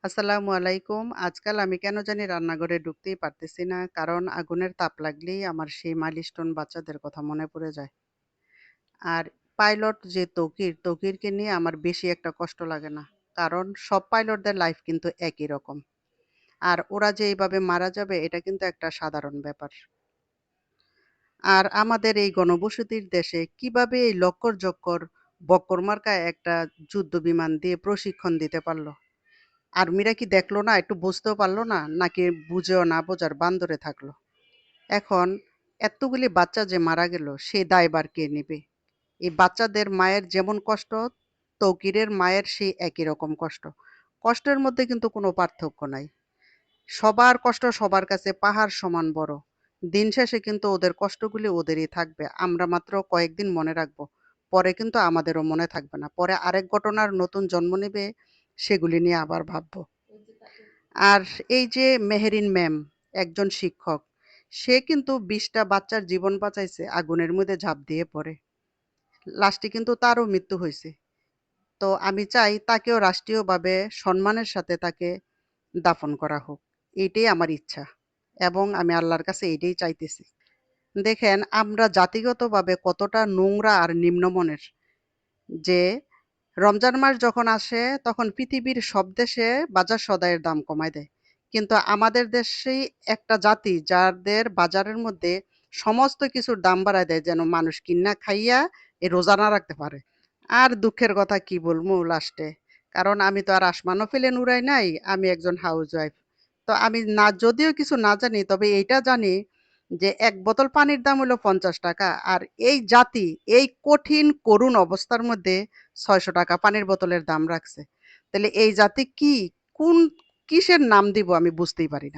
আসসালামু আলাইকুম। আজকাল আমি কেন জানি রান্নাঘরে ঢুকতেই পারতেছি না। কারণ আগুনের তাপ লাগলেই আমার সেই মাইলস্টোন বাচ্চাদের কথা মনে পড়ে যায়। আর পাইলট যে তৌকিরকে নিয়ে আমার বেশি একটা কষ্ট লাগে না। কারণ সব পাইলটদের লাইফ কিন্তু একই রকম। আর ওরা যে এইভাবে মারা যাবে এটা কিন্তু একটা সাধারণ ব্যাপার। আর আমাদের এই গণবসতির দেশে কিভাবে এই লক্কর-জক্কর বক্কর মার্কা একটা যুদ্ধ বিমান দিয়ে প্রশিক্ষণ দিতে পারল? আর্মিরা কি দেখলো না? একটু বুঝতেও পারল না? নাকি বুঝেও না বোঝার বান্দরে থাকলো? এখন এতগুলি বাচ্চা যে মারা গেল, সেই দায়ভার কে নিবে? এই বাচ্চাদের মায়ের যেমন কষ্ট, তৌকিরের মায়ের সেই একই রকম কষ্ট। কষ্টের মধ্যে কিন্তু কোনো পার্থক্য নাই। সবার কষ্ট সবার কাছে পাহাড় সমান বড়। দিন শেষে কিন্তু ওদের কষ্টগুলি ওদেরই থাকবে। আমরা মাত্র কয়েকদিন মনে রাখবো। পরে কিন্তু আমাদেরও মনে থাকবে না। পরে আরেক ঘটনার নতুন জন্ম নেবে, সেগুলি নিয়ে আবার ভাববো। আর এই যে মেহেরিন ম্যাম, একজন শিক্ষক, সে কিন্তু ২০টা বাচ্চার জীবন বাঁচাইছে আগুনের মধ্যে ঝাঁপ দিয়ে পড়ে। লাস্টে কিন্তু তারও মৃত্যু হইছে। তো আমি চাই তাকেও রাষ্ট্রীয়ভাবে সম্মানের সাথে তাকে দাফন করা হোক। এইটাই আমার ইচ্ছা। এবং আমি আল্লাহর কাছে এইটাই চাইতেছি। দেখেন আমরা জাতিগতভাবে কতটা নোংরা আর নিম্নমনের যে রমজান মাস যখন আসে তখন পৃথিবীর সব দেশে বাজার সদাইয়ের দাম কমায় দেয়। কিন্তু আমাদের দেশেই একটা জাতি যাদের বাজারের মধ্যে সমস্ত কিছুর দাম বাড়ায় দেয় যেন মানুষ কিন্না খাইয়া এই রোজা না রাখতে পারে। আর দুঃখের কথা কি বলবো লাস্টে, কারণ আমি তো আর আসমানও ফেলে নুরাই নাই, আমি একজন হাউস ওয়াইফ। তো আমি না যদিও কিছু না জানি তবে এইটা জানি যে এক বোতল পানির দাম হলো ৫০ টাকা। আর এই জাতি এই কঠিন করুণ অবস্থার মধ্যে ৬০০ টাকা পানির বোতলের দাম রাখছে। তাহলে এই জাতি কি, কোন কিসের নাম দিব আমি বুঝতেই পারি না।